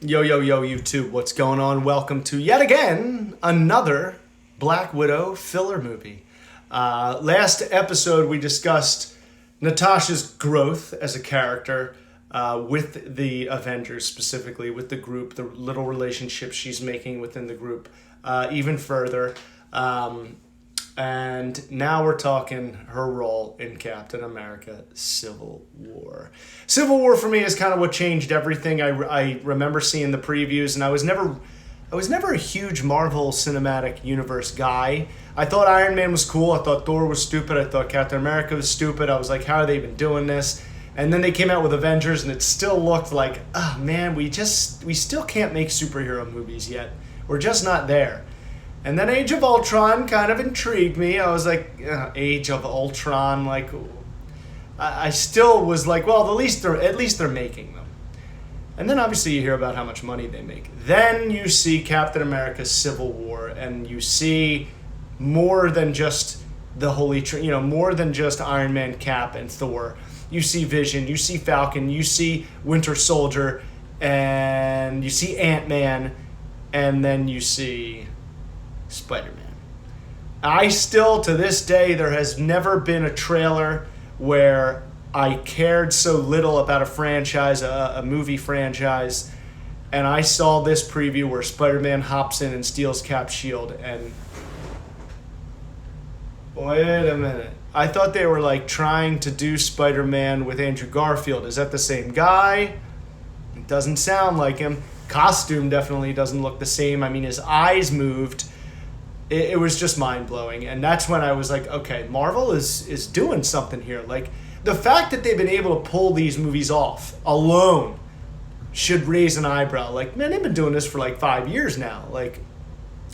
Yo, yo, yo, YouTube, what's going on? Welcome to yet again another Black Widow filler movie. Last episode, we discussed Natasha's growth as a character with the Avengers, specifically with the group, the little relationships she's making within the group even further. And now we're talking her role in Captain America Civil War. Civil War for me is kind of what changed everything. I remember seeing the previews, and I was never a huge Marvel Cinematic Universe guy. I thought Iron Man was cool. I thought Thor was stupid. I thought Captain America was stupid. I was like, how are they even doing this? And then they came out with Avengers, and it still looked like, oh man, we still can't make superhero movies yet. We're just not there. And then Age of Ultron kind of intrigued me. I was like, Age of Ultron, like, I still was like, well, at least they're making them. And then obviously you hear about how much money they make. Then you see Captain America Civil War, and you see more than just the more than just Iron Man, Cap, and Thor. You see Vision, you see Falcon, you see Winter Soldier, and you see Ant-Man, and then you see Spider-Man. I still, to this day, there has never been a trailer where I cared so little about a franchise, a movie franchise, and I saw this preview where Spider-Man hops in and steals Cap's shield, and wait a minute. I thought they were like trying to do Spider-Man with Andrew Garfield. Is that the same guy? It doesn't sound like him. Costume definitely doesn't look the same. I mean, his eyes moved. It was just mind-blowing, and that's when I was like, okay, Marvel is doing something here. Like, the fact that they've been able to pull these movies off alone should raise an eyebrow. Like, man, they've been doing this for like 5 years now. Like,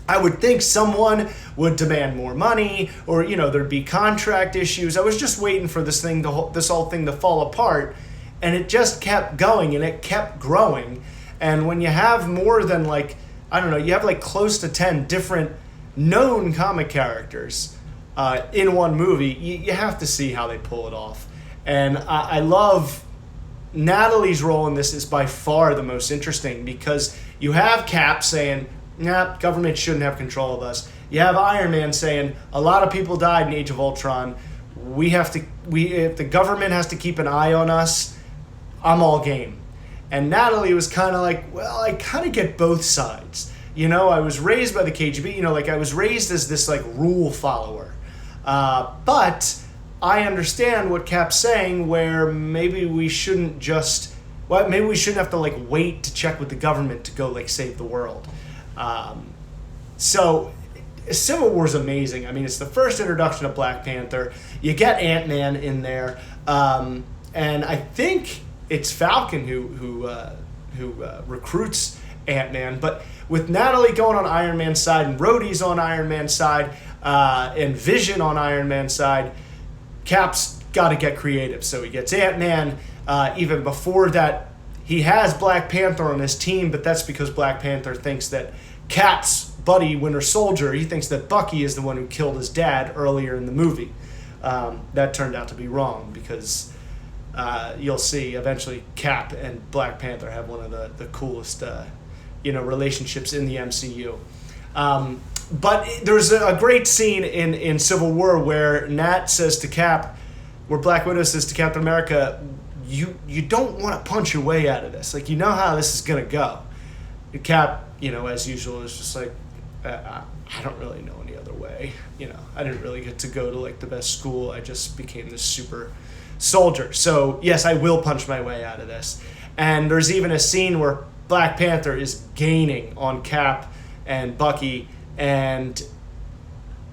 I would think someone would demand more money, or, there'd be contract issues. I was just waiting for this whole thing to fall apart, and it just kept going, and it kept growing. And when you have more than you have like close to 10 different known comic characters in one movie, you have to see how they pull it off. And I love Natalie's role in this is by far the most interesting, because you have Cap saying, nah, government shouldn't have control of us. You have Iron Man saying, a lot of people died in Age of Ultron. If the government has to keep an eye on us, I'm all game. And Natalie was kind of like, well, I kind of get both sides. I was raised by the KGB, I was raised as this rule follower. But I understand what Cap's saying, where maybe we shouldn't have to wait to check with the government to go save the world. So Civil War is amazing. I mean, it's the first introduction of Black Panther. You get Ant-Man in there. And I think it's Falcon who recruits Ant-Man, but with Natalie going on Iron Man's side, and Rhodey's on Iron Man's side, and Vision on Iron Man's side, Cap's got to get creative. So he gets Ant-Man. Even before that, he has Black Panther on his team, but that's because Black Panther thinks that Cap's buddy, Winter Soldier, he thinks that Bucky is the one who killed his dad earlier in the movie. That turned out to be wrong, because you'll see eventually Cap and Black Panther have one of the coolest relationships in the MCU. But there's a great scene in Civil War where Black Widow says to Captain America, you don't want to punch your way out of this. You know how this is going to go. And Cap, as usual, is just like, I don't really know any other way. I didn't really get to go to the best school. I just became this super soldier. So yes, I will punch my way out of this. And there's even a scene where Black Panther is gaining on Cap and Bucky, and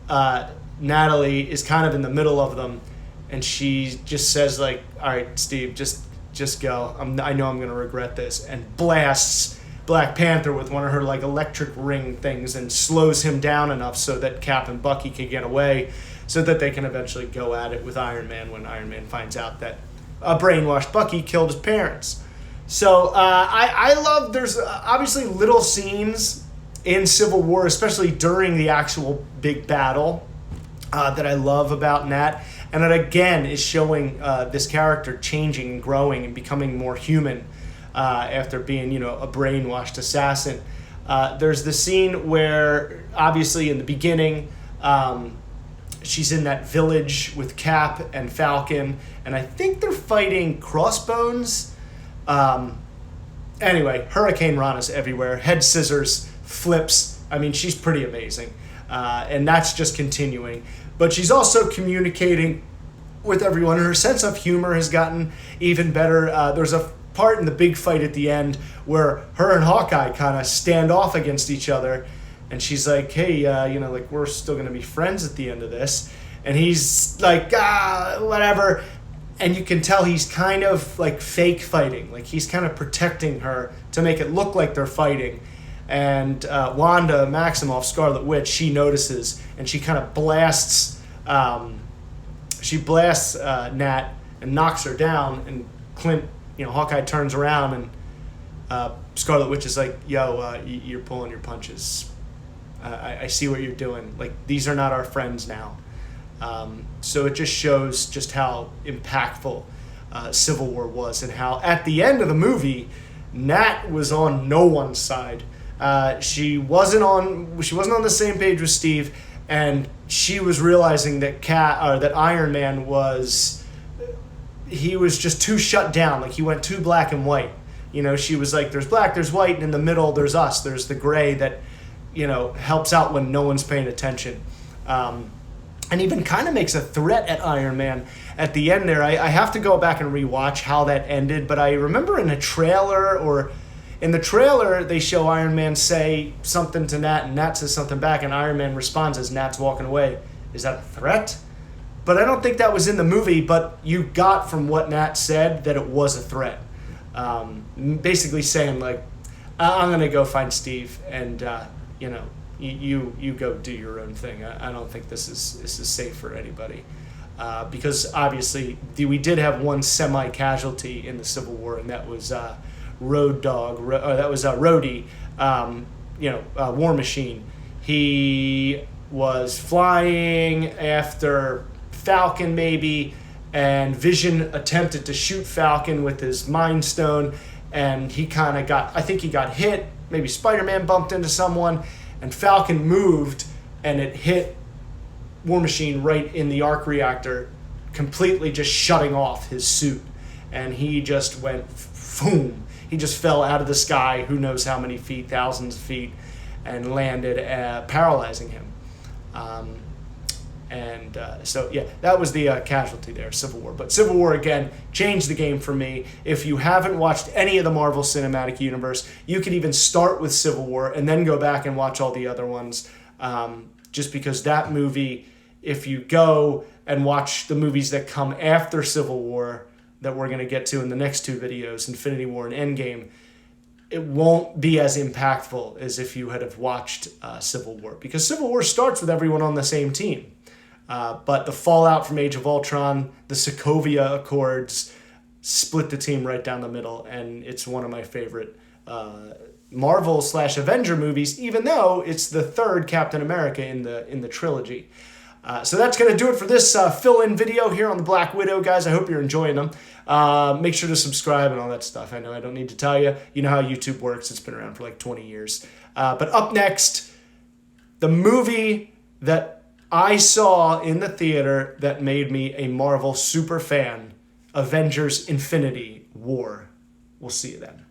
Natalie is kind of in the middle of them, and she just says all right, Steve, just go. I know I'm going to regret this, and blasts Black Panther with one of her electric ring things and slows him down enough so that Cap and Bucky can get away, so that they can eventually go at it with Iron Man when Iron Man finds out that a brainwashed Bucky killed his parents. So I love, there's obviously little scenes in Civil War, especially during the actual big battle, that I love about Nat. And that, again, is showing this character changing and growing and becoming more human. after being, a brainwashed assassin. There's the scene where, obviously, in the beginning, she's in that village with Cap and Falcon, and I think they're fighting Crossbones. Anyway, Hurricane Rana's everywhere. Head scissors, flips. I mean, she's pretty amazing. And that's just continuing. But she's also communicating with everyone. Her sense of humor has gotten even better. There's a part in the big fight at the end where her and Hawkeye kind of stand off against each other. And she's like, hey, we're still going to be friends at the end of this. And he's like, whatever. And you can tell he's kind of like fake fighting. Like he's kind of protecting her to make it look like they're fighting. And Wanda Maximoff, Scarlet Witch, she notices and she kind of blasts Nat and knocks her down. And Clint, Hawkeye turns around and Scarlet Witch is like, yo, you're pulling your punches. I see what you're doing. Like, these are not our friends now. So it just shows just how impactful Civil War was, and how at the end of the movie, Nat was on no one's side. She wasn't on the same page with Steve, and she was realizing that that Iron Man was just too shut down. Like, he went too black and white. She was like, there's black, there's white, and in the middle there's us. There's the gray that helps out when no one's paying attention. And even kind of makes a threat at Iron Man at the end there. I have to go back and rewatch how that ended, but I remember in the trailer they show Iron Man say something to Nat, and Nat says something back, and Iron Man responds as Nat's walking away. Is that a threat? But I don't think that was in the movie, but you got from what Nat said that it was a threat. Basically saying, like, I'm going to go find Steve, and, you go do your own thing. I don't think this is safe for anybody, because obviously we did have one semi-casualty in the Civil War, and that was Rhodey, War Machine. He was flying after Falcon maybe, and Vision attempted to shoot Falcon with his Mind Stone, and he kind of got hit. Maybe Spider-Man bumped into someone. And Falcon moved, and it hit War Machine right in the arc reactor, completely just shutting off his suit. And he just went, boom. He just fell out of the sky, who knows how many feet, thousands of feet, and landed, paralyzing him. So that was the casualty there, Civil War. But Civil War, again, changed the game for me. If you haven't watched any of the Marvel Cinematic Universe, you can even start with Civil War and then go back and watch all the other ones. Just because that movie, if you go and watch the movies that come after Civil War, that we're going to get to in the next two videos, Infinity War and Endgame, it won't be as impactful as if you had have watched Civil War. Because Civil War starts with everyone on the same team. But the fallout from Age of Ultron, the Sokovia Accords, split the team right down the middle, and it's one of my favorite Marvel/Avenger movies, even though it's the third Captain America in the trilogy. So that's going to do it for this fill-in video here on the Black Widow, guys. I hope you're enjoying them. Make sure to subscribe and all that stuff. I know I don't need to tell you. You know how YouTube works. It's been around for like 20 years. But up next, the movie that I saw in the theater that made me a Marvel super fan, Avengers Infinity War. We'll see you then.